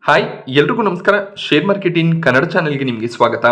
Hi ಎಲ್ರಿಗೂ ನಮಸ್ಕಾರ. Share market in Kannada ಚಾನೆಲ್ಗೆ ನಿಮಗೆ ಸ್ವಾಗತ.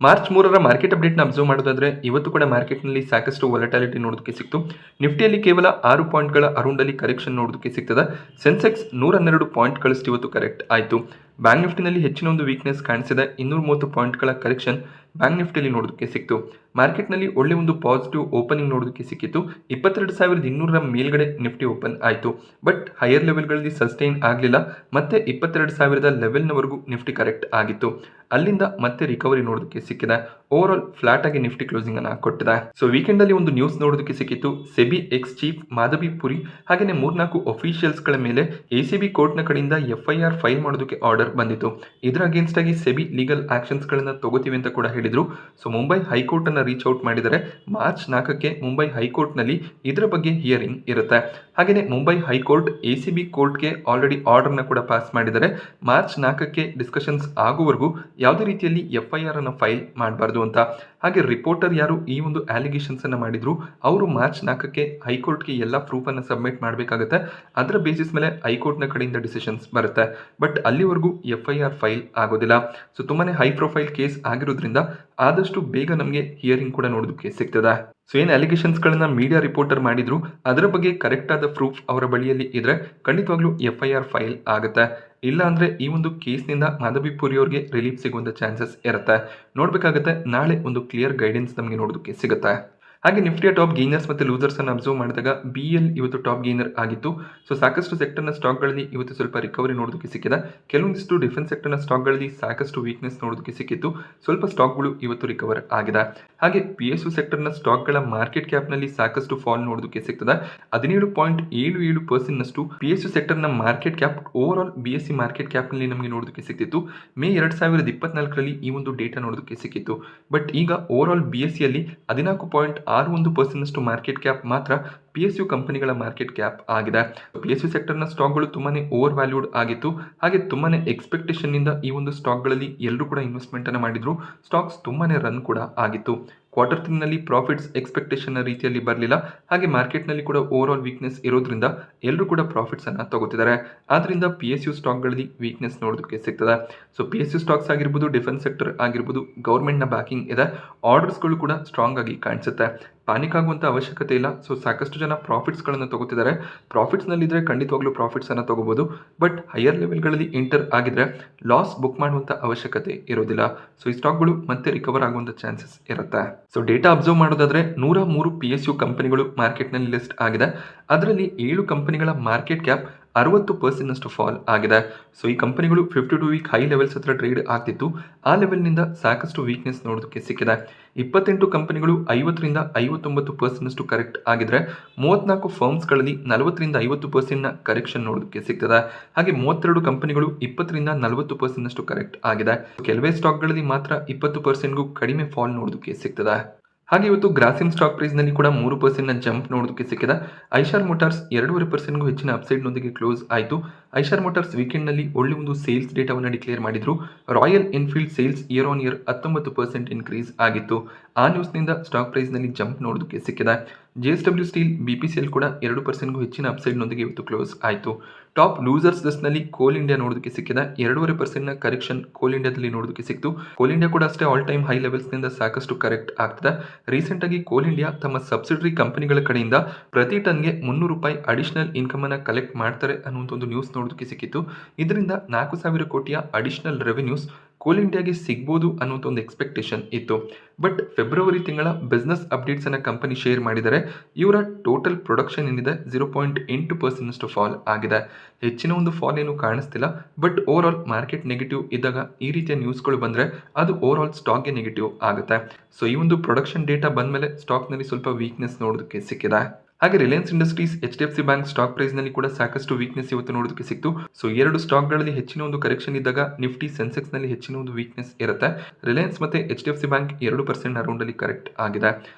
ಮಾರ್ಚ್ 3ರ ಮಾರ್ಕೆಟ್ ಅಪ್ಡೇಟ್ನ ಅಬ್ಸರ್ವ್ ಮಾಡೋದಾದ್ರೆ ಇವತ್ತು ಕೂಡ ಮಾರ್ಕೆಟ್ನಲ್ಲಿ ಸಾಕಷ್ಟು ವಾಲಟಾಲಿಟಿ ನೋಡೋದಕ್ಕೆ ಸಿಕ್ತು. ನಿಫ್ಟಿಯಲ್ಲಿ ಕೇವಲ 6 ಪಾಯಿಂಟ್ಗಳ ಅರೌಂಡಲ್ಲಿ ಕರೆಕ್ಷನ್ ನೋಡೋದಕ್ಕೆ ಸಿಗ್ತದೆ. ಸೆನ್ಸೆಕ್ಸ್ 112 ಪಾಯಿಂಟ್ಗಳಷ್ಟು ಇವತ್ತು ಕರೆಕ್ಟ್ ಆಯಿತು. ಬ್ಯಾಂಕ್ ನಿಫ್ಟಿನಲ್ಲಿ ಹೆಚ್ಚಿನ ಒಂದು ವೀಕ್ನೆಸ್ ಕಾಣಿಸಿದೆ. 230 ಪಾಯಿಂಟ್ಗಳ ಕರೆಕ್ಷನ್ ಬ್ಯಾಂಕ್ ನಿಫ್ಟಿಯಲ್ಲಿ ನೋಡೋದಕ್ಕೆ ಸಿಕ್ತು. ಮಾರ್ಕೆಟ್ನಲ್ಲಿ ಒಳ್ಳೆ ಒಂದು ಪಾಸಿಟಿವ್ ಓಪನಿಂಗ್ ನೋಡೋದಕ್ಕೆ ಸಿಕ್ಕಿತ್ತು. 22,200ರ ಮೇಲ್ಗಡೆ ನಿಫ್ಟಿ ಓಪನ್ ಆಯಿತು. ಬಟ್ ಹೈಯರ್ ಲೆವೆಲ್ಗಳಲ್ಲಿ ಸಸ್ಟೈನ್ ಆಗಲಿಲ್ಲ. ಮತ್ತೆ 22,000 ಲೆವೆಲ್ನವರೆಗೂ ನಿಫ್ಟಿ ಕರೆಕ್ಟ್ ಆಗಿತ್ತು. ಅಲ್ಲಿಂದ ಮತ್ತೆ ರಿಕವರಿ ನೋಡೋದಕ್ಕೆ ಸಿಕ್ಕಿದೆ. ಓವರ್ ಆಲ್ ಫ್ಲಾಟ್ ಆಗಿ ನಿಫ್ಟಿ ಕ್ಲೋಸಿಂಗ್ ಅನ್ನ ಕೊಟ್ಟಿದೆ. ಸೊ ವೀಕೆಂಡ್ ಅಲ್ಲಿ ಒಂದು ನ್ಯೂಸ್ ನೋಡೋದಕ್ಕೆ ಸಿಕ್ಕಿತ್ತು. SEBI X chief Madhavi Puri ಹಾಗೆಯೇ 3-4 ಅಫಿಷಿಯಲ್ಸ್ ಗಳ ಮೇಲೆ ಎಸಿಬಿ ಕೋರ್ಟ್ ನ ಕಡೆಯಿಂದ FIR ಫೈಲ್ ಮಾಡೋದಕ್ಕೆ ಆರ್ಡರ್ ಬಂದಿತ್ತು. ಇದರ ಅಗೇನ್ಸ್ಟ್ ಆಗಿ ಸೆಬಿ ಲೀಗಲ್ ಆಕ್ಷನ್ಸ್ ಗಳನ್ನ ತಗೋತೀವಿ ಅಂತ ಕೂಡ ಹೇಳಿದ್ರು. ಸೊ ಮುಂಬೈ ಹೈಕೋರ್ಟ್ ಅನ್ನ ರೀಚ್ ಔಟ್ ಮಾಡಿದರೆ ಮಾರ್ಚ್ 4ಕ್ಕೆ ಮುಂಬೈ ಹೈಕೋರ್ಟ್ ನಲ್ಲಿ ಇದರ ಬಗ್ಗೆ ಹಿಯರಿಂಗ್ ಇರುತ್ತೆ. ಹಾಗೆಯೇ ಮುಂಬೈ ಹೈಕೋರ್ಟ್ ಎಸಿಬಿ ಕೋರ್ಟ್ಗೆ ಆಲ್ರೆಡಿ ಆರ್ಡರ್ ನ ಕೂಡ ಪಾಸ್ ಮಾಡಿದರೆ ಮಾರ್ಚ್ 4ಕ್ಕೆ ಡಿಸ್ಕಷನ್ಸ್ ಆಗುವವರೆಗೂ ಯಾವುದೇ ರೀತಿಯಲ್ಲಿ FIR ಅನ್ನು ಫೈಲ್ ಮಾಡಬಾರ್ದು ಅಂತ. ಹಾಗೆ ರಿಪೋರ್ಟರ್ ಯಾರು ಈ ಒಂದು ಅಲಿಗೇಷನ್ಸ್ ಅನ್ನ ಮಾಡಿದ್ರು ಅವರು ಮಾರ್ಚ್ 4ಕ್ಕೆ ಹೈಕೋರ್ಟ್ಗೆ ಎಲ್ಲ ಪ್ರೂಫ್ ಅನ್ನು ಸಬ್ಮಿಟ್ ಮಾಡಬೇಕಾಗುತ್ತೆ. ಅದರ ಬೇಸಿಸ್ ಮೇಲೆ ಹೈಕೋರ್ಟ್ ನ ಕಡೆಯಿಂದ ಡಿಸಿಷನ್ಸ್ ಬರುತ್ತೆ. ಬಟ್ ಅಲ್ಲಿವರೆಗೂ FIR ಫೈಲ್ ಆಗೋದಿಲ್ಲ. ಸೊ ತುಂಬಾನೇ ಹೈ ಪ್ರೊಫೈಲ್ ಕೇಸ್ ಆಗಿರೋದ್ರಿಂದ ಆದಷ್ಟು ಬೇಗ ನಮಗೆ ಹಿಯರಿಂಗ್ ಕೂಡ ನೋಡೋದಕ್ಕೆ ಸಿಗ್ತದೆ. ಸೊ ಏನು ಅಲಿಗೇಷನ್ಸ್ ಗಳನ್ನ ಮೀಡಿಯಾ ರಿಪೋರ್ಟರ್ ಮಾಡಿದ್ರು ಅದರ ಬಗ್ಗೆ ಕರೆಕ್ಟ್ ಆದ ಪ್ರೂಫ್ ಅವರ ಬಳಿಯಲ್ಲಿ ಇದ್ರೆ ಖಂಡಿತವಾಗ್ಲೂ FIR ಫೈಲ್ ಆಗುತ್ತೆ. ಇಲ್ಲ ಅಂದ್ರೆ ಈ ಒಂದು ಕೇಸ್ನಿಂದ ಮಾಧವಿ ಪುರಿ ಅವರಿಗೆ ರಿಲೀಫ್ ಸಿಗುವಂತ ಚಾನ್ಸಸ್ ಇರುತ್ತೆ. ನೋಡ್ಬೇಕಾಗತ್ತೆ ನಾಳೆ ಒಂದು ಕ್ಲಿಯರ್ ಗೈಡೆನ್ಸ್ ನಮಗೆ ನೋಡೋದಕ್ಕೆ ಸಿಗುತ್ತೆ. ಹಾಗೆ ನಿಫ್ಟಿಯ ಟಾಪ್ ಗೇನರ್ಸ್ ಮತ್ತು ಲೂಸರ್ಸ್ ಅನ್ನು ಅಬ್ಸರ್ವ್ ಮಾಡಿದಾಗ BL ಇವತ್ತು ಟಾಪ್ ಗೇನರ್ ಆಗಿತ್ತು. ಸೊ ಸಾಕಷ್ಟು ಸೆಕ್ಟರ್ನ ಸ್ಟಾಕ್ಗಳಲ್ಲಿ ಇವತ್ತು ಸ್ವಲ್ಪ ರಿಕವರಿ ನೋಡೋದಕ್ಕೆ ಸಿಕ್ಕಿದೆ. ಕೆಲವೊಂದಿಷ್ಟು ಡಿಫೆನ್ಸ್ ಸೆಕ್ಟರ್ನ ಸ್ಟಾಕ್ಗಳಲ್ಲಿ ಸಾಕಷ್ಟು ವೀಕ್ನೆಸ್ ನೋಡೋದಕ್ಕೆ ಸಿಕ್ಕಿತ್ತು. ಸ್ವಲ್ಪ ಸ್ಟಾಕ್ಗಳು ಇವತ್ತು ರಿಕವರ್ ಆಗಿದೆ. ಹಾಗೆ PSU ಸೆಕ್ಟರ್ನ ಸ್ಟಾಕ್ಗಳ ಮಾರ್ಕೆಟ್ ಕ್ಯಾಪ್ನಲ್ಲಿ ಸಾಕಷ್ಟು ಫಾಲ್ ನೋಡೋದಕ್ಕೆ ಸಿಗ್ತದೆ. 17.77% PSU ಸೆಕ್ಟರ್ನ market cap over all BSE market ಕ್ಯಾಪ್ನಲ್ಲಿ ನಮಗೆ ನೋಡೋದಕ್ಕೆ ಸಿಕ್ತಿತ್ತು. ಮೇ 2024ರಲ್ಲಿ ಈ ಒಂದು ಡೇಟಾ ನೋಡೋದಕ್ಕೆ ಸಿಕ್ಕಿತ್ತು. ಬಟ್ ಈಗ ಓವರ್ ಆಲ್ BSEಯಲ್ಲಿ 14.61% ಮಾರ್ಕೆಟ್ ಕ್ಯಾಪ್ ಮಾತ್ರ PSU ಕಂಪನಿಗಳ ಮಾರ್ಕೆಟ್ ಕ್ಯಾಪ್ ಆಗಿದೆ. PSU ಸೆಕ್ಟರ್ನ ಸ್ಟಾಕ್ಗಳು ತುಂಬಾನೇ ಓವರ್ ವ್ಯಾಲ್ಯೂಡ್ ಆಗಿತ್ತು. ಹಾಗೆ ತುಂಬಾನೇ ಎಕ್ಸ್ಪೆಕ್ಟೇಷನ್ ನಿಂದ ಈ ಒಂದು ಸ್ಟಾಕ್ಗಳಲ್ಲಿ ಎಲ್ಲರೂ ಕೂಡ ಇನ್ವೆಸ್ಟ್ಮೆಂಟ್ ಅನ್ನು ಮಾಡಿದ್ರು. ಸ್ಟಾಕ್ಸ್ ತುಂಬಾನೇ ರನ್ ಕೂಡ ಆಗಿತ್ತು. ಕ್ವಾರ್ಟರ್ 3ನಲ್ಲಿ ಪ್ರಾಫಿಟ್ಸ್ ಎಕ್ಸ್ಪೆಕ್ಟೇಷನ್ ರೀತಿಯಲ್ಲಿ ಬರಲಿಲ್ಲ. ಹಾಗೆ ಮಾರ್ಕೆಟ್ನಲ್ಲಿ ಕೂಡ ಓವರ್ ಆಲ್ ವೀಕ್ನೆಸ್ ಇರೋದ್ರಿಂದ ಎಲ್ಲರೂ ಕೂಡ ಪ್ರಾಫಿಟ್ಸ್ ಅನ್ನ ತಗೋತಿದ್ದಾರೆ. ಆದ್ರಿಂದ PSU ಸ್ಟಾಕ್ಗಳಲ್ಲಿ ವೀಕ್ನೆಸ್ ನೋಡೋದಕ್ಕೆ ಸಿಗ್ತದೆ. ಸೊ PSU ಸ್ಟಾಕ್ಸ್ ಆಗಿರ್ಬೋದು, ಡಿಫೆನ್ಸ್ ಸೆಕ್ಟರ್ ಆಗಿರ್ಬೋದು, ಗೌರ್ಮೆಂಟ್ನ ಬ್ಯಾಕಿಂಗ್ ಇದೆ. ಆರ್ಡರ್ಸ್ಗಳು ಕೂಡ ಸ್ಟ್ರಾಂಗ್ ಆಗಿ ಕಾಣಿಸುತ್ತೆ. ಪಾನಿಕ್ ಆಗುವಂಥ ಅವಶ್ಯಕತೆ ಇಲ್ಲ. ಸೊ ಸಾಕಷ್ಟು ಜನ ಪ್ರಾಫಿಟ್ಸ್ಗಳನ್ನು ತಗೋತಿದ್ದಾರೆ. ಪ್ರಾಫಿಟ್ಸ್ನಲ್ಲಿದ್ದರೆ ಖಂಡಿತವಾಗ್ಲೂ ಪ್ರಾಫಿಟ್ಸನ್ನು ತಗೋಬೋದು. ಬಟ್ ಹೈಯರ್ ಲೆವೆಲ್ಗಳಲ್ಲಿ ಎಂಟರ್ ಆಗಿದ್ರೆ ಲಾಸ್ ಬುಕ್ ಮಾಡುವಂಥ ಅವಶ್ಯಕತೆ ಇರೋದಿಲ್ಲ. ಸೊ ಈ ಸ್ಟಾಕ್ಗಳು ಮತ್ತೆ ರಿಕವರ್ ಆಗುವಂಥ ಚಾನ್ಸಸ್ ಇರುತ್ತೆ. ಸೊ ಡೇಟಾ ಅಬ್ಸರ್ವ್ ಮಾಡೋದಾದ್ರೆ 103 PSU ಕಂಪನಿಗಳು ಮಾರ್ಕೆಟ್ನಲ್ಲಿ ಲಿಸ್ಟ್ ಆಗಿದೆ. ಅದರಲ್ಲಿ 7 ಕಂಪನಿಗಳ ಮಾರ್ಕೆಟ್ ಕ್ಯಾಪ್ 60% ಫಾಲ್ ಆಗಿದೆ. ಸೊ ಈ ಕಂಪನಿಗಳು 52 ವೀಕ್ ಹೈ ಲೆವೆಲ್ಸ್ ಹತ್ರ ಟ್ರೇಡ್ ಆಗ್ತಿತ್ತು. ಆ ಲೆವೆಲ್ನಿಂದ ಸಾಕಷ್ಟು ವೀಕ್ನೆಸ್ ನೋಡೋದಕ್ಕೆ ಸಿಕ್ಕಿದೆ. 28 ಕಂಪನಿಗಳು 50-59% ಕರೆಕ್ಟ್ ಆಗಿದ್ರೆ 34 ಫರ್ಮ್ಸ್ಗಳಲ್ಲಿ 40-50% ಕರೆಕ್ಷನ್ ನೋಡೋದಕ್ಕೆ ಸಿಗ್ತದೆ. ಹಾಗೆ 32 ಕಂಪನಿಗಳು 20-40% ಕರೆಕ್ಟ್ ಆಗಿದೆ. ಕೆಲವೇ ಸ್ಟಾಕ್ಗಳಲ್ಲಿ ಮಾತ್ರ 20%ಗೂ ಕಡಿಮೆ ಫಾಲ್ ನೋಡೋದಕ್ಕೆ ಸಿಗ್ತದೆ. ಹಾಗೆ ಇವತ್ತು ಗ್ರಾಸಿಮ್ ಸ್ಟಾಕ್ ಪ್ರೈಸ್ ನಲ್ಲಿ ಕೂಡ 3% ಜಂಪ್ ನೋಡೋದಕ್ಕೆ ಸಿಕ್ಕಿದೆ. ಐಶರ್ ಮೋಟಾರ್ಸ್ 2.5% ಹೆಚ್ಚಿನ ಅಪ್ಸೈಡ್ ನೊಂದಿಗೆ ಕ್ಲೋಸ್ ಆಯಿತು. ಐಶರ್ ಮೋಟಾರ್ಸ್ ವೀಕೆಂಡ್ ನಲ್ಲಿ ಒಳ್ಳೆ ಒಂದು ಸೇಲ್ಸ್ ಡೇಟಾವನ್ನು ಡಿಕ್ಲೇರ್ ಮಾಡಿದ್ರು. Royal Enfield sales year on year 19% increase ಆಗಿತ್ತು. ಆ ನ್ಯೂಸ್ ನಿಂದ ಸ್ಟಾಕ್ ಪ್ರೈಸ್ ನಲ್ಲಿ ಜಂಪ್ ನೋಡೋದಕ್ಕೆ ಸಿಕ್ಕಿದೆ. JSW ಸ್ಟೀಲ್ BPCL ಕೂಡ 2%ಗೂ ಹೆಚ್ಚಿನ ಅಪ್ಸೈಡ್ ನೊಂದಿಗೆ ಇವತ್ತು ಕ್ಲೋಸ್ ಆಯಿತು. ಟಾಪ್ ಲೂಸರ್ಸ್ ಲಿಸ್ಟ್ ನಲ್ಲಿ ಕೋಲ್ ಇಂಡಿಯಾ ನೋಡೋದಕ್ಕೆ ಸಿಕ್ಕಿದೆ. 2.5% ಕರೆಕ್ಷನ್ ಕೋಲ್ ಇಂಡಿಯಾದಲ್ಲಿ ನೋಡೋದಕ್ಕೆ ಸಿಕ್ತು. ಕೋಲ್ ಇಂಡಿಯಾ ಕೂಡ ಅಷ್ಟೇ ಆಲ್ ಟೈಮ್ ಹೈ ಲೆವೆಲ್ಸ್ ನಿಂದ ಸಾಕಷ್ಟು ಕರೆಕ್ಟ್ ಆಗ್ತದೆ. ರೀಸೆಂಟ್ ಆಗಿ ಕೋಲ್ ಇಂಡಿಯಾ ತಮ್ಮ ಸಬ್ಸಿಡರಿ ಕಂಪನಿಗಳ ಕಡೆಯಿಂದ ಪ್ರತಿ ಟನ್ಗೆ ₹300 ಅಡಿಷನಲ್ ಇನ್ಕಮ್ ಅನ್ನ ಕಲೆಕ್ಟ್ ಮಾಡ್ತಾರೆ ಅನ್ನುವಂಥ ಒಂದು ನ್ಯೂಸ್ ನೋಡೋದಕ್ಕೆ ಸಿಕ್ಕಿತ್ತು. ಇದರಿಂದ 4,000 ಕೋಟಿಯ ಅಡಿಷನಲ್ ರೆವೆನ್ಯೂಸ್ ಕೋಲ್ ಇಂಡಿಯಾಗೆ ಸಿಗ್ಬೋದು ಅನ್ನುವಂಥ ಒಂದು ಎಕ್ಸ್ಪೆಕ್ಟೇಷನ್ ಇತ್ತು. ಬಟ್ ಫೆಬ್ರವರಿ ತಿಂಗಳ ಬಿಸ್ನೆಸ್ ಅಪ್ಡೇಟ್ಸ್ ಅನ್ನ ಕಂಪನಿ ಶೇರ್ ಮಾಡಿದರೆ ಇವರ ಟೋಟಲ್ ಪ್ರೊಡಕ್ಷನ್ ಏನಿದೆ 0.8% ಫಾಲ್ ಆಗಿದೆ. ಹೆಚ್ಚಿನ ಒಂದು ಫಾಲ್ ಏನು ಕಾಣಿಸ್ತಿಲ್ಲ. But over all market negative ಇದ್ದಾಗ ಈ ರೀತಿಯ ನ್ಯೂಸ್ಗಳು ಬಂದರೆ ಅದು ಓವರ್ ಆಲ್ ಸ್ಟಾಕ್ಗೆ ನೆಗೆಟಿವ್ ಆಗುತ್ತೆ. ಸೊ ಈ ಒಂದು ಪ್ರೊಡಕ್ಷನ್ ಡೇಟಾ ಬಂದ ಮೇಲೆ ಸ್ಟಾಕ್ನಲ್ಲಿ ಸ್ವಲ್ಪ ವೀಕ್ನೆಸ್ ನೋಡೋದಕ್ಕೆ ಸಿಕ್ಕಿದೆ. ಹಾಗೆ Reliance Industries, HDFC bank stock price ನಲ್ಲಿ ಕೂಡ ಸಾಕಷ್ಟು ವೀಕ್ನೆಸ್ ಇವತ್ತು ನೋಡೋದಕ್ಕೆ ಸಿಕ್ತು. ಸೊ ಎರಡು ಸ್ಟಾಕ್ಗಳಲ್ಲಿ ಹೆಚ್ಚಿನ ಒಂದು ಕರೆಕ್ಷನ್ ಇದ್ದಾಗ ನಿಫ್ಟಿ ಸೆನ್ಸೆಕ್ಸ್ ನಲ್ಲಿ ಹೆಚ್ಚಿನ ಒಂದು ವೀಕ್ನೆಸ್ ಇರುತ್ತೆ. ರಿಲಯನ್ಸ್ ಮತ್ತೆ HDFC ಬ್ಯಾಂಕ್ 2% ಅರೌಂಡ್ ಅಲ್ಲಿ ಕರೆಕ್ಟ್ ಆಗಿದೆ.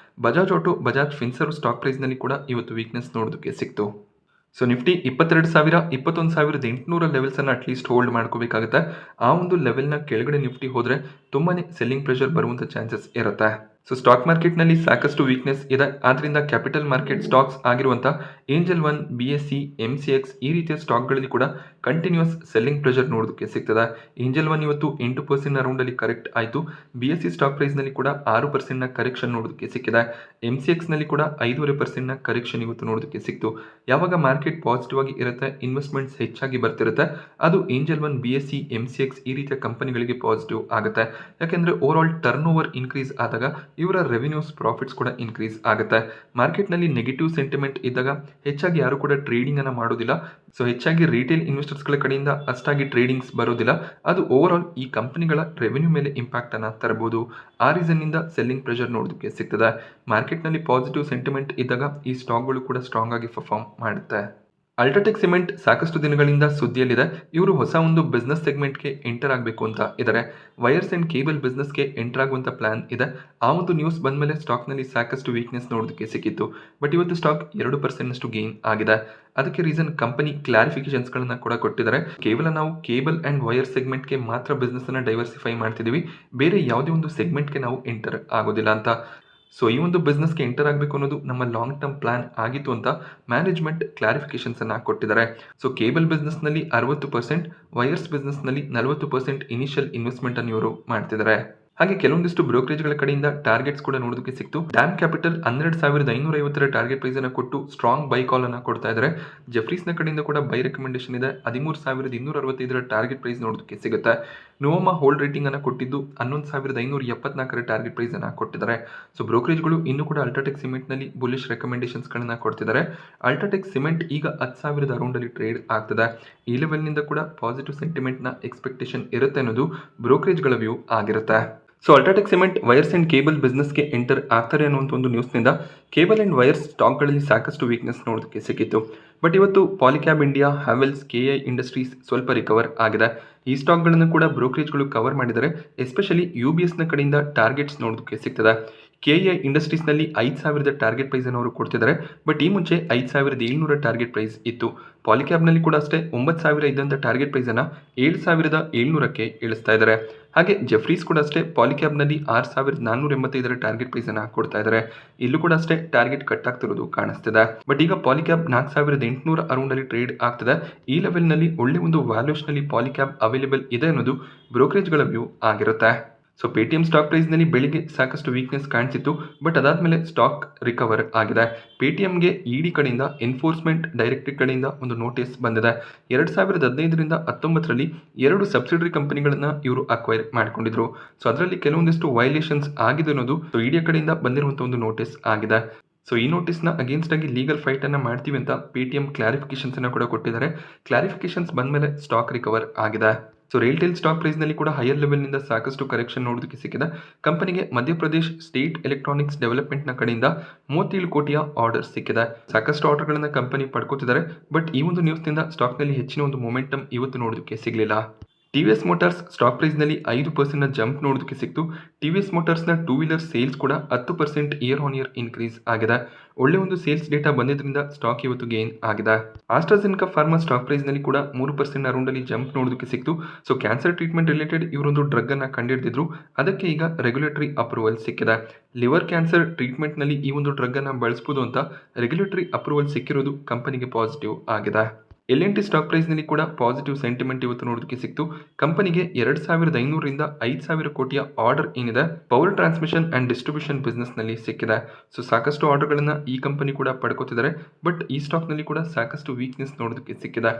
Bajaj auto, Bajaj Finserv stock price ನಲ್ಲಿ ಕೂಡ ಇವತ್ತು ವೀಕ್ನೆಸ್ ನೋಡೋದಕ್ಕೆ ಸಿಕ್ತು. ಸೊ ನಿಫ್ಟಿ 22,000 21,800 ಲೆವೆಲ್ಸ್ ಅನ್ನ ಅಟ್ಲೀಸ್ಟ್ ಹೋಲ್ಡ್ ಮಾಡ್ಕೋಬೇಕಾಗುತ್ತೆ. ಆ ಒಂದು ಲೆವೆಲ್ನ ಕೆಳಗಡೆ ನಿಫ್ಟಿ ಹೋದ್ರೆ ತುಂಬಾನೇ ಸೆಲ್ಲಿಂಗ್ ಪ್ರೆಷರ್ ಬರುವಂತ ಚಾನ್ಸಸ್ ಇರುತ್ತೆ. ಸೊ ಸ್ಟಾಕ್ ಮಾರ್ಕೆಟ್ನಲ್ಲಿ ಸಾಕಷ್ಟು ವೀಕ್ನೆಸ್ ಇದೆ. ಆದ್ದರಿಂದ ಕ್ಯಾಪಿಟಲ್ ಮಾರ್ಕೆಟ್ ಸ್ಟಾಕ್ಸ್ ಆಗಿರುವಂಥ ಏಂಜಲ್ ಒನ್, BSE, MCX ಈ ರೀತಿಯ ಸ್ಟಾಕ್ಗಳಲ್ಲಿ ಕೂಡ ಕಂಟಿನ್ಯೂಸ್ ಸೆಲ್ಲಿಂಗ್ ಪ್ರೆಷರ್ ನೋಡೋದಕ್ಕೆ ಸಿಗ್ತದೆ. ಏಂಜಲ್ ಒನ್ ಇವತ್ತು 8% ಅರೌಂಡಲ್ಲಿ ಕರೆಕ್ಟ್ ಆಯಿತು. BSE ಸ್ಟಾಕ್ ಪ್ರೈಸ್ನಲ್ಲಿ ಕೂಡ 6% ಕರೆಕ್ಷನ್ ನೋಡೋದಕ್ಕೆ ಸಿಕ್ಕಿದೆ. MCXನಲ್ಲಿ ಕೂಡ 5.5% ಕರೆಕ್ಷನ್ ಇವತ್ತು ನೋಡೋದಕ್ಕೆ ಸಿಕ್ತು. ಯಾವಾಗ ಮಾರ್ಕೆಟ್ ಪಾಸಿಟಿವ್ ಆಗಿ ಇರುತ್ತೆ, ಇನ್ವೆಸ್ಟ್ಮೆಂಟ್ಸ್ ಹೆಚ್ಚಾಗಿ ಬರ್ತಿರುತ್ತೆ, ಅದು ಏಂಜಲ್ ಒನ್, BSE, MCX ಈ ರೀತಿಯ ಕಂಪನಿಗಳಿಗೆ ಪಾಸಿಟಿವ್ ಆಗುತ್ತೆ. ಯಾಕೆಂದರೆ over all turn over increase ಆದಾಗ ಇವರ ರೆವಿನ್ಯೂಸ್, ಪ್ರಾಫಿಟ್ಸ್ ಕೂಡ ಇನ್ಕ್ರೀಸ್ ಆಗುತ್ತೆ. ಮಾರ್ಕೆಟ್ನಲ್ಲಿ ನೆಗೆಟಿವ್ ಸೆಂಟಿಮೆಂಟ್ ಇದ್ದಾಗ ಹೆಚ್ಚಾಗಿ ಯಾರು ಕೂಡ ಟ್ರೇಡಿಂಗ್ ಅನ್ನು ಮಾಡೋದಿಲ್ಲ. ಸೊ ಹೆಚ್ಚಾಗಿ ರಿಟೇಲ್ ಇನ್ವೆಸ್ಟರ್ಸ್ಗಳ ಕಡೆಯಿಂದ ಅಷ್ಟಾಗಿ ಟ್ರೇಡಿಂಗ್ಸ್ ಬರೋದಿಲ್ಲ. ಅದು ಓವರ್ ಆಲ್ ಈ ಕಂಪನಿಗಳ ರೆವೆನ್ಯೂ ಮೇಲೆ ಇಂಪ್ಯಾಕ್ಟ್ ಅನ್ನು ತರಬಹುದು. ಆ ರೀಸನ್ನಿಂದ ಸೆಲ್ಲಿಂಗ್ ಪ್ರೆಷರ್ ನೋಡೋದಕ್ಕೆ ಸಿಗ್ತದೆ. ಮಾರ್ಕೆಟ್ನಲ್ಲಿ ಪಾಸಿಟಿವ್ ಸೆಂಟಿಮೆಂಟ್ ಇದ್ದಾಗ ಈ ಸ್ಟಾಕ್ಗಳು ಕೂಡ ಸ್ಟ್ರಾಂಗ್ ಆಗಿ ಪರ್ಫಾರ್ಮ್ ಮಾಡುತ್ತೆ. ಅಲ್ಟ್ರಾಟೆಕ್ ಸಿಮೆಂಟ್ ಸಾಕಷ್ಟು ದಿನಗಳಿಂದ ಸುದ್ದಿಯಲ್ಲಿದೆ. ಇವರು ಹೊಸ ಒಂದು ಬಿಸ್ನೆಸ್ ಸೆಗ್ಮೆಂಟ್ಗೆ ಎಂಟರ್ ಆಗಬೇಕು ಅಂತ ಇದ್ದಾರೆ. ವೈರ್ಸ್ ಆ್ಯಂಡ್ ಕೇಬಲ್ ಬಿಸ್ನೆಸ್ಗೆ ಎಂಟರ್ ಆಗುವಂಥ ಪ್ಲಾನ್ ಇದೆ. ಆ ಒಂದು ನ್ಯೂಸ್ ಬಂದ ಮೇಲೆ ಸ್ಟಾಕ್ನಲ್ಲಿ ಸಾಕಷ್ಟು ವೀಕ್ನೆಸ್ ನೋಡೋದಕ್ಕೆ ಸಿಕ್ಕಿತ್ತು. ಬಟ್ ಇವತ್ತು ಸ್ಟಾಕ್ 2% ಗೇನ್ ಆಗಿದೆ. ಅದಕ್ಕೆ ರೀಸನ್ ಕಂಪನಿ ಕ್ಲಾರಿಫಿಕೇಶನ್ಸ್ಗಳನ್ನು ಕೂಡ ಕೊಟ್ಟಿದ್ದಾರೆ. ಕೇವಲ ನಾವು ಕೇಬಲ್ ಆ್ಯಂಡ್ ವೈರ್ ಸೆಗ್ಮೆಂಟ್ಗೆ ಮಾತ್ರ ಬಿಸ್ನೆಸ್ಸನ್ನು ಡೈವರ್ಸಿಫೈ ಮಾಡ್ತಿದ್ದೀವಿ, ಬೇರೆ ಯಾವುದೇ ಒಂದು ಸೆಗ್ಮೆಂಟ್ಗೆ ನಾವು ಎಂಟರ್ ಆಗೋದಿಲ್ಲ ಅಂತ. ಸೊ ಈ ಒಂದು ಬಿಸ್ನೆಸ್ಗೆ ಎಂಟರ್ ಆಗಬೇಕು ಅನ್ನೋದು ನಮ್ಮ ಲಾಂಗ್ ಟರ್ಮ್ ಪ್ಲಾನ್ ಆಗಿತ್ತು ಅಂತ ಮ್ಯಾನೇಜ್ಮೆಂಟ್ ಕ್ಲಾರಿಫಿಕೇಶನ್ಸನ್ನು ಕೊಟ್ಟಿದ್ದಾರೆ. ಸೊ ಕೇಬಲ್ ಬಿಸ್ನೆಸ್ನಲ್ಲಿ 60%, ವೈರ್ಸ್ ಬಿಸ್ನೆಸ್ನಲ್ಲಿ 40% ಇನಿಷಿಯಲ್ ಇನ್ವೆಸ್ಟ್ಮೆಂಟನ್ನು ಇವರು ಮಾಡ್ತಿದ್ದಾರೆ. ಹಾಗೆ ಕೆಲವೊಂದಿಷ್ಟು ಬ್ರೋಕರೇಜ್ಗಳ ಕಡೆಯಿಂದ ಟಾರ್ಗೆಟ್ಸ್ ಕೂಡ ನೋಡೋದಕ್ಕೆ ಸಿಕ್ತು. ಡ್ಯಾಮ್ ಕ್ಯಾಪಿಟಲ್ 12,550 ಟಾರ್ಗೆಟ್ ಪ್ರೈಸ್ ಅನ್ನು ಕೊಟ್ಟು ಸ್ಟ್ರಾಂಗ್ ಬೈ ಕಾಲ್ ಅನ್ನು ಕೊಡ್ತಾ ಇದ್ದಾರೆ. ಜೆಫ್ರೀಸ್ನ ಕಡೆಯಿಂದ ಕೂಡ ಬೈ ರೆಕಮೆಂಡೇಶನ್ ಇದೆ. 13,265 ಟಾರ್ಗೆಟ್ ಪ್ರೈಸ್ ನೋಡೋದಕ್ಕೆ ಸಿಗುತ್ತೆ. ನೋವಮಾ ಹೋಲ್ಡ್ ರೇಟಿಂಗ್ ಅನ್ನು ಕೊಟ್ಟಿದ್ದು 11,574 ಟಾರ್ಗೆಟ್ ಪ್ರೈಸ್ ಅನ್ನು ಕೊಟ್ಟಿದ್ದಾರೆ. ಸೊ ಬ್ರೋಕರೇಜ್ಗಳು ಇನ್ನೂ ಕೂಡ ಅಲ್ಟ್ರಾಟೆಕ್ ಸಿಮೆಂಟ್ನಲ್ಲಿ ಬುಲಿಶ್ ರೆಕಮೆಂಡೇಶನ್ಸ್ಗಳನ್ನು ಕೊಡ್ತಿದ್ದಾರೆ. ಅಲ್ಟ್ರಾಟೆಕ್ ಸಿಮೆಂಟ್ ಈಗ 10,000 ಅರೌಂಡಲ್ಲಿ ಟ್ರೇಡ್ ಆಗ್ತದೆ. ಈ ಲೆವೆಲ್ನಿಂದ ಕೂಡ ಪಾಸಿಟಿವ್ ಸೆಂಟಿಮೆಂಟ್ನ ಎಕ್ಸ್ಪೆಕ್ಟೇಷನ್ ಇರುತ್ತೆ ಅನ್ನೋದು ಬ್ರೋಕರೇಜ್ಗಳ ವ್ಯೂ ಆಗಿರುತ್ತೆ. So UltraTech Cement wires and cable ಬಿಸ್ನೆಸ್ಗೆ ಎಂಟರ್ ಆಗ್ತಾರೆ ಅನ್ನುವಂಥ ಒಂದು ನ್ಯೂಸ್ನಿಂದ ಕೇಬಲ್ ಆ್ಯಂಡ್ ವೈರ್ಸ್ ಸ್ಟಾಕ್ಗಳಲ್ಲಿ ಸಾಕಷ್ಟು ವೀಕ್ನೆಸ್ ನೋಡೋದಕ್ಕೆ ಸಿಕ್ಕಿತ್ತು. ಬಟ್ ಇವತ್ತು Polycab India, Havells, KI Industries ಸ್ವಲ್ಪ ರಿಕವರ್ ಆಗಿದೆ. ಈ ಸ್ಟಾಕ್ಗಳನ್ನು ಕೂಡ ಬ್ರೋಕರೇಜ್ಗಳು ಕವರ್ ಮಾಡಿದರೆ. ಎಸ್ಪೆಷಲಿ UBSನ ಕಡೆಯಿಂದ ಟಾರ್ಗೆಟ್ಸ್ ನೋಡೋದಕ್ಕೆ ಸಿಗ್ತದೆ. KI ಇಂಡಸ್ಟ್ರೀಸ್ನಲ್ಲಿ 5,000 ಟಾರ್ಗೆಟ್ ಪ್ರೈಸನ್ನು ಅವರು ಕೊಡ್ತಿದ್ದಾರೆ. ಬಟ್ ಈ ಮುಂಚೆ 5,700 ಟಾರ್ಗೆಟ್ ಪ್ರೈಸ್ ಇತ್ತು. ಪಾಲಿಕ್ಯಾಬ್ನಲ್ಲಿ ಕೂಡ ಅಷ್ಟೇ 9,000 ಇದ್ದಂಥ ಟಾರ್ಗೆಟ್ ಪ್ರೈಸನ್ನು 7,700ಕ್ಕೆ ಇಳಿಸ್ತಾ ಇದ್ದಾರೆ. ಹಾಗೆ ಜೆಫ್ರೀಸ್ ಕೂಡ ಅಷ್ಟೇ ಪಾಲಿಕ್ಯಾಬ್ನಲ್ಲಿ 6,485 ಟಾರ್ಗೆಟ್ ಪ್ರೈಸನ್ನು ಕೊಡ್ತಾ ಇದ್ದಾರೆ. ಇಲ್ಲೂ ಕೂಡ ಅಷ್ಟೇ ಟಾರ್ಗೆಟ್ ಕಟ್ ಆಗ್ತಿರೋದು ಕಾಣಿಸ್ತಿದೆ. ಬಟ್ ಈಗ ಪಾಲಿಕ್ಯಾಬ್ 4,800 ಅರೌಂಡಲ್ಲಿ ಟ್ರೇಡ್ ಆಗ್ತಿದೆ. ಈ ಲೆವೆಲ್ನಲ್ಲಿ ಒಳ್ಳೆ ಒಂದು ವ್ಯಾಲ್ಯೂಷನಲ್ಲಿ ಪಾಲಿಕ್ಯಾಬ್ ಅವೈಲೇಬಲ್ ಇದೆ ಅನ್ನೋದು ಬ್ರೋಕರೇಜ್ಗಳ ವ್ಯೂ ಆಗಿರುತ್ತೆ. ಸೊ ಪೇಟಿಎಂ ಸ್ಟಾಕ್ ಪ್ರೈಸ್ನಲ್ಲಿ ಬೆಳಿಗ್ಗೆ ಸಾಕಷ್ಟು ವೀಕ್ನೆಸ್ ಕಾಣಿಸಿತ್ತು. ಬಟ್ ಅದಾದಮೇಲೆ ಸ್ಟಾಕ್ ರಿಕವರ್ ಆಗಿದೆ. ಪೇಟಿಎಂಗೆ ED ಕಡೆಯಿಂದ ಎನ್ಫೋರ್ಸ್ಮೆಂಟ್ ಡೈರೆಕ್ಟರೇಟ್ ಕಡೆಯಿಂದ ಒಂದು ನೋಟಿಸ್ ಬಂದಿದೆ. 2015ರಿಂದ 19ರಲ್ಲಿ 2 ಸಬ್ಸಿಡರಿ ಕಂಪನಿಗಳನ್ನು ಇವರು ಅಕ್ವೈರ್ ಮಾಡಿಕೊಂಡಿದ್ರು. ಸೊ ಅದರಲ್ಲಿ ಕೆಲವೊಂದಿಷ್ಟು ವೈಲೇಷನ್ಸ್ ಆಗಿದೆ ಅನ್ನೋದು ED ಕಡೆಯಿಂದ ಬಂದಿರುವಂಥ ಒಂದು ನೋಟಿಸ್ ಆಗಿದೆ. ಸೊ ಈ ನೋಟಿಸ್ನ ಅಗೇನ್ಸ್ಟ್ ಆಗಿ ಲೀಗಲ್ ಫೈಟನ್ನು ಮಾಡ್ತೀವಿ ಅಂತ ಪೇಟಿಎಂ ಕ್ಲಾರಿಫಿಕೇಶನ್ಸನ್ನು ಕೂಡ ಕೊಟ್ಟಿದ್ದಾರೆ. ಕ್ಲಾರಿಫಿಕೇಶನ್ಸ್ ಬಂದ ಮೇಲೆ ಸ್ಟಾಕ್ ರಿಕವರ್ ಆಗಿದೆ. ಸೊ ರೈಲ್ಟೆಲ್ ಸ್ಟಾಕ್ ಪ್ರೈಸ್ನಲ್ಲಿ ಕೂಡ ಹೈಯರ್ ಲೆವೆಲ್ನಿಂದ ಸಾಕಷ್ಟು ಕರೆಕ್ಷನ್ ನೋಡೋದಕ್ಕೆ ಸಿಕ್ಕಿದೆ. ಕಂಪನಿಗೆ ಮಧ್ಯಪ್ರದೇಶ್ ಸ್ಟೇಟ್ ಎಲೆಕ್ಟ್ರಾನಿಕ್ಸ್ ಡೆವಲಪ್ಮೆಂಟ್ನ ಕಡೆಯಿಂದ 37 ಕೋಟಿಯ ಆರ್ಡರ್ ಸಿಕ್ಕಿದೆ. ಸಾಕಷ್ಟು ಆರ್ಡರ್ಗಳನ್ನು ಕಂಪನಿ ಪಡ್ಕೋತಿದ್ದಾರೆ. ಬಟ್ ಈ ಒಂದು ನ್ಯೂಸ್ನಿಂದ ಸ್ಟಾಕ್ನಲ್ಲಿ ಹೆಚ್ಚಿನ ಒಂದು ಮೊಮೆಂಟಮ್ ಇವತ್ತು ನೋಡೋದಕ್ಕೆ ಸಿಗಲಿಲ್ಲ. TVS ಮೋಟಾರ್ಸ್ ಸ್ಟಾಕ್ ಪ್ರೈಸ್ನಲ್ಲಿ 5% ಜಂಪ್ ನೋಡೋದಕ್ಕೆ ಸಿಕ್ತು. TVS ಮೋಟಾರ್ಸ್ನ 2 ವೀಲರ್ ಸೇಲ್ಸ್ ಕೂಡ 10% ಇಯರ್ ಆನ್ ಇಯರ್ ಇನ್ಕ್ರೀಸ್ ಆಗಿದೆ. ಒಳ್ಳೆ ಒಂದು ಸೇಲ್ಸ್ ಡೇಟಾ ಬಂದಿದ್ದರಿಂದ ಸ್ಟಾಕ್ ಇವತ್ತು ಗೇನ್ ಆಗಿದೆ. ಆಸ್ಟ್ರಾಜೆನೆಕಾ ಫಾರ್ಮಾ ಸ್ಟಾಕ್ ಪ್ರೈಸ್ನಲ್ಲಿ ಕೂಡ 3% ಅರೌಂಡಲ್ಲಿ ಜಂಪ್ ನೋಡೋದಕ್ಕೆ ಸಿಕ್ತು. ಸೊ ಕ್ಯಾನ್ಸರ್ ಟ್ರೀಟ್ಮೆಂಟ್ ರಿಲೇಟೆಡ್ ಇವರೊಂದು ಡ್ರಗ್ ಅನ್ನು ಕಂಡುಹಿಡಿದಿದ್ರು. ಅದಕ್ಕೆ ಈಗ ರೆಗ್ಯುಲೇಟರಿ ಅಪ್ರೂವಲ್ ಸಿಕ್ಕಿದೆ. ಲಿವರ್ ಕ್ಯಾನ್ಸರ್ ಟ್ರೀಟ್ಮೆಂಟ್ನಲ್ಲಿ ಈ ಒಂದು ಡ್ರಗ್ ಅನ್ನು ಬಳಸಬಹುದು ಅಂತ ರೆಗ್ಯುಲೇಟರಿ ಅಪ್ರೂವಲ್ ಸಿಕ್ಕಿರೋದು ಕಂಪನಿಗೆ ಪಾಸಿಟಿವ್ ಆಗಿದೆ. L&T ಸ್ಟಾಕ್ ಪ್ರೈಸ್ನಲ್ಲಿ ಕೂಡ ಪಾಸಿಟಿವ್ ಸೆಂಟಿಮೆಂಟ್ ಇವತ್ತು ನೋಡೋದಕ್ಕೆ ಸಿಕ್ತು. ಕಂಪನಿಗೆ 2,500ರಿಂದ 5,000 ಕೋಟಿಯ ಆರ್ಡರ್ ಏನಿದೆ ಪವರ್ ಟ್ರಾನ್ಸ್ಮಿಷನ್ ಆ್ಯಂಡ್ ಡಿಸ್ಟ್ರಿಬ್ಯೂಷನ್ ಬಿಸ್ನೆಸ್ನಲ್ಲಿ ಸಿಕ್ಕಿದೆ. ಸೊ ಸಾಕಷ್ಟು ಆರ್ಡರ್ಗಳನ್ನು ಈ ಕಂಪನಿ ಕೂಡ ಪಡ್ಕೋತಿದ್ದಾರೆ. ಬಟ್ ಈ ಸ್ಟಾಕ್ನಲ್ಲಿ ಕೂಡ ಸಾಕಷ್ಟು ವೀಕ್ನೆಸ್ ನೋಡೋದಕ್ಕೆ ಸಿಕ್ಕಿದೆ.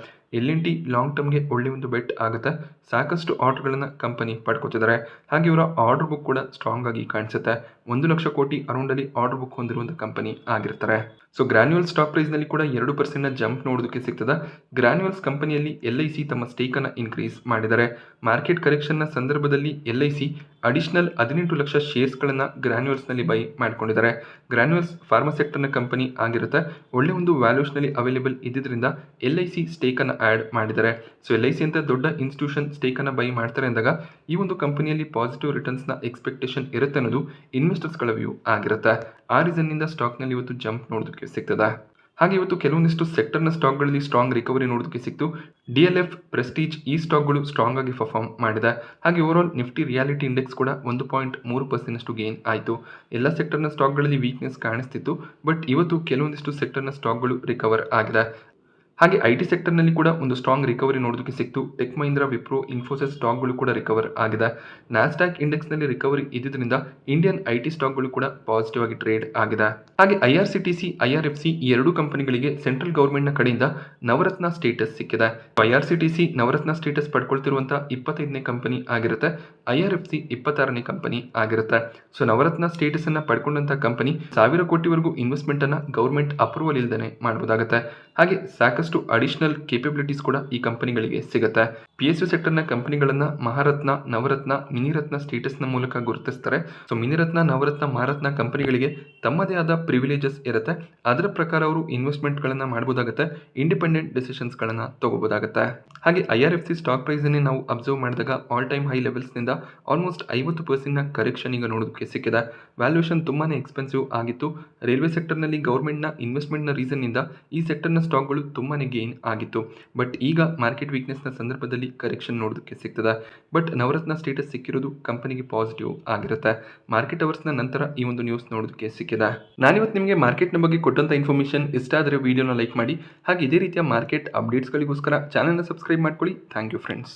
L&T ಲಾಂಗ್ ಟರ್ಮ್ಗೆ ಒಳ್ಳೆ ಒಂದು ಬೆಟ್ ಆಗುತ್ತೆ. ಸಾಕಷ್ಟು ಆರ್ಡರ್ಗಳನ್ನು ಕಂಪನಿ ಪಡ್ಕೋತಿದ್ದಾರೆ. ಹಾಗೆ ಇವರ ಆರ್ಡರ್ ಬುಕ್ ಕೂಡ ಸ್ಟ್ರಾಂಗ್ ಆಗಿ ಕಾಣಿಸುತ್ತೆ. 1 ಲಕ್ಷ ಕೋಟಿ ಅರೌಂಡಲ್ಲಿ ಆರ್ಡರ್ ಬುಕ್ ಹೊಂದಿರುವಂಥ ಕಂಪನಿ ಆಗಿರ್ತಾರೆ. ಸೊ ಗ್ರಾನ್ಯೂಲ್ ಸ್ಟಾಕ್ ಪ್ರೈಸ್ನಲ್ಲಿ ಕೂಡ 2% ಜಂಪ್ ನೋಡೋದಕ್ಕೆ ಸಿಗ್ತದೆ. ಗ್ರಾನ್ಯೂಲ್ಸ್ ಕಂಪನಿಯಲ್ಲಿ LIC ತಮ್ಮ ಸ್ಟೇಕನ್ನು ಇನ್ಕ್ರೀಸ್ ಮಾಡಿದ್ದಾರೆ. ಮಾರ್ಕೆಟ್ ಕರೆಕ್ಷನ್ನ ಸಂದರ್ಭದಲ್ಲಿ LIC ಅಡಿಷನಲ್ 18 ಲಕ್ಷ ಶೇರ್ಸ್ಗಳನ್ನು ಗ್ರಾನ್ಯೂಲ್ಸ್ನಲ್ಲಿ ಬೈ ಮಾಡಿಕೊಂಡಿದ್ದಾರೆ. ಗ್ರಾನ್ಯೂಲ್ಸ್ ಫಾರ್ಮಾ ಸೆಕ್ಟರ್ನ ಕಂಪನಿ ಆಗಿರುತ್ತೆ. ಒಳ್ಳೆ ಒಂದು ವ್ಯಾಲ್ಯೂಷನಲ್ಲಿ ಅವೈಲೇಬಲ್ ಇದ್ದಿದ್ದರಿಂದ LIC ಸ್ಟೇಕನ್ನು ಆ್ಯಡ್ ಮಾಡಿದ್ದಾರೆ. ಸೊ LIC ಅಂತ ದೊಡ್ಡ ಇನ್ಸ್ಟಿಟ್ಯೂಷನ್ ಸ್ಟೇಕನ್ನು ಬೈ ಮಾಡ್ತಾರೆ ಅಂದಾಗ ಈ ಒಂದು ಕಂಪನಿಯಲ್ಲಿ ಪಾಸಿಟಿವ್ ರಿಟರ್ನ್ಸ್ನ ಎಕ್ಸ್ಪೆಕ್ಟೇಷನ್ ಇರುತ್ತೆ ಅನ್ನೋದು ಇನ್ವೆಸ್ಟರ್ಸ್ಗಳ ವ್ಯೂ ಆಗಿರುತ್ತೆ. ಆ ರೀಸನ್ನಿಂದ ಸ್ಟಾಕ್ನಲ್ಲಿ ಇವತ್ತು ಜಂಪ್ ನೋಡೋದಕ್ಕೆ ಸಿಗ್ತದೆ. ಹಾಗೆ ಇವತ್ತು ಕೆಲವೊಂದಿಷ್ಟು ಸೆಕ್ಟರ್ನ ಸ್ಟಾಕ್ಗಳಲ್ಲಿ ಸ್ಟ್ರಾಂಗ್ ರಿಕವರಿ ನೋಡೋದಕ್ಕೆ ಸಿಕ್ತು. DLF, ಪ್ರೆಸ್ಟೀಜ್ ಈ ಸ್ಟಾಕ್ಗಳು ಸ್ಟ್ರಾಂಗ್ ಆಗಿ ಪರ್ಫಾರ್ಮ್ ಮಾಡಿದೆ. ಹಾಗೆ ಓವರಾಲ್ ನಿಫ್ಟಿ ರಿಯಾಲಿಟಿ ಇಂಡೆಕ್ಸ್ ಕೂಡ 1.3% ಗೇನ್ ಆಯಿತು. ಎಲ್ಲ ಸೆಕ್ಟರ್ನ ಸ್ಟಾಕ್ಗಳಲ್ಲಿ ವೀಕ್ನೆಸ್ ಕಾಣಿಸ್ತಿತ್ತು, ಬಟ್ ಇವತ್ತು ಕೆಲವೊಂದಿಷ್ಟು ಸೆಕ್ಟರ್ನ ಸ್ಟಾಕ್ಗಳು ರಿಕವರ್ ಆಗಿದೆ. ಹಾಗೆ IT ಸೆಕ್ಟರ್ನಲ್ಲಿ ಕೂಡ ಒಂದು ಸ್ಟ್ರಾಂಗ್ ರಿಕವರಿ ನೋಡೋದಕ್ಕೆ ಸಿಕ್ತು. ಟೆಕ್ ಮಹೀಂದ್ರ, ವಿಪ್ರೋ, ಇನ್ಫೋಸಿಸ್ ಸ್ಟಾಕ್ಗಳು ಕೂಡ ರಿಕವರ್ ಆಗಿದೆ. ನ್ಯಾಸ್ಡ್ಯಾಕ್ ಇಂಡೆಕ್ಸ್ನಲ್ಲಿ ರಿಕವರಿ ಇದ್ದಿದ್ದರಿಂದ ಇಂಡಿಯನ್ IT ಸ್ಟಾಕ್ಗಳು ಕೂಡ ಪಾಸಿಟಿವ್ ಆಗಿ ಟ್ರೇಡ್ ಆಗಿದೆ. ಹಾಗೆ IRCTC, IRFC ಈ ಎರಡೂ ಕಂಪನಿಗಳಿಗೆ ಸೆಂಟ್ರಲ್ ಗೌರ್ಮೆಂಟ್ನ ಕಡೆಯಿಂದ ನವರತ್ನ ಸ್ಟೇಟಸ್ ಸಿಕ್ಕಿದೆ. IRCTC ನವರತ್ನ ಸ್ಟೇಟಸ್ ಪಡ್ಕೊಳ್ತಿರುವಂಥ 25ನೇ ಕಂಪನಿ ಆಗಿರುತ್ತೆ. IRFC 26ನೇ ಕಂಪನಿ ಆಗಿರುತ್ತೆ. ಸೊ ನವರತ್ನ ಸ್ಟೇಟಸ್ ಅನ್ನ ಪಡ್ಕೊಂಡಂಥ ಕಂಪನಿ 1000 ಕೋಟಿವರೆಗೂ ಇನ್ವೆಸ್ಟ್ಮೆಂಟ್ ಅನ್ನ ಗೌರ್ಮೆಂಟ್ ಅಪ್ರೂವಲ್ ಇಲ್ದೇನೆ ಮಾಡಬಹುದಾಗುತ್ತೆ. ಹಾಗೆ ಸಾಕಷ್ಟು ಅಡಿಷನಲ್ ಕೇಪಬಿಲಿಟೀಸ್ ಕೂಡ ಈ ಕಂಪನಿಗಳಿಗೆ ಸಿಗುತ್ತೆ. PSU ಸೆಕ್ಟರ್ನ ಕಂಪನಿಗಳನ್ನ ಮಹಾರತ್ನ, ನವರತ್ನ, ಮಿನಿರತ್ನ ಸ್ಟೇಟಸ್ನ ಮೂಲಕ ಗುರುತಿಸ್ತಾರೆ. ಸೊ ಮಿನಿರತ್ನ, ನವರತ್ನ, ಮಹಾರತ್ನ ಕಂಪನಿಗಳಿಗೆ ತಮ್ಮದೇ ಆದ ಪ್ರಿವಿಲೇಜಸ್ ಇರುತ್ತೆ. ಅದರ ಪ್ರಕಾರ ಅವರು ಇನ್ವೆಸ್ಟ್ಮೆಂಟ್ಗಳನ್ನು ಮಾಡಬಹುದಾಗುತ್ತೆ, ಇಂಡಿಪೆಂಡೆಂಟ್ ಡಿಸಿಷನ್ಸ್ಗಳನ್ನು ತಗೋಬಹುದಾಗುತ್ತೆ. ಹಾಗೆ IRFC ಸ್ಟಾಕ್ ಪ್ರೈಸ್ ಅನ್ನೇ ನಾವು ಅಬ್ಸರ್ವ್ ಮಾಡಿದಾಗ ಆಲ್ ಟೈಮ್ ಹೈ ಲೆವೆಲ್ಸ್ನಿಂದ ಆಲ್ಮೋಸ್ಟ್ 50% ಕರೆಕ್ಷನ್ ಈಗ ನೋಡೋದಕ್ಕೆ ಸಿಕ್ಕಿದೆ. ವ್ಯಾಲ್ಯೂಯೇಷನ್ ತುಂಬಾನೇ ಎಕ್ಸ್ಪೆನ್ಸಿವ್ ಆಗಿತ್ತು. ರೈಲ್ವೆ ಸೆಕ್ಟರ್ನಲ್ಲಿ ಗೌರ್ಮೆಂಟ್ನ ಇನ್ವೆಸ್ಟ್ಮೆಂಟ್ನ ರೀಸನ್ನಿಂದ ಈ ಸೆಕ್ಟರ್ನ ಸ್ಟಾಕ್ಗಳು ತುಂಬಾನೇ ಗೇನ್ ಆಗಿತ್ತು. ಬಟ್ ಈಗ ಮಾರ್ಕೆಟ್ ವೀಕ್ನೆಸ್ನ ಸಂದರ್ಭದಲ್ಲಿ ಕರೆಕ್ಷನ್ ನೋಡೋದಕ್ಕೆ ಸಿಗ್ತದೆ. ಬಟ್ ನವರತ್ನ ಸ್ಟೇಟಸ್ ಸಿಕ್ಕಿರೋದು ಕಂಪನಿಗೆ ಪಾಸಿಟಿವ್ ಆಗಿರುತ್ತೆ. ಮಾರ್ಕೆಟ್ ಅವರ್ಸ್ನ ನಂತರ ಈ ಒಂದು ನ್ಯೂಸ್ ನೋಡೋದಕ್ಕೆ ಸಿಕ್ಕಿದೆ. ನಾನಿವತ್ತು ನಿಮಗೆ ಮಾರ್ಕೆಟ್ನ ಬಗ್ಗೆ ಕೊಟ್ಟಂಥ ಇನ್ಫಾರ್ಮೇಷನ್ ಇಷ್ಟ ಆದರೆ ವಿಡಿಯೋನ ಲೈಕ್ ಮಾಡಿ. ಹಾಗೆ ಇದೇ ರೀತಿಯ ಮಾರ್ಕೆಟ್ ಅಪ್ಡೇಟ್ಸ್ಗಳಿಗೋಸ್ಕರ ಚಾನಲ್ನ ಸಬ್ಸ್ಕ್ರೈಬ್ ಮಾಡ್ಕೊಳ್ಳಿ. Thank you friends.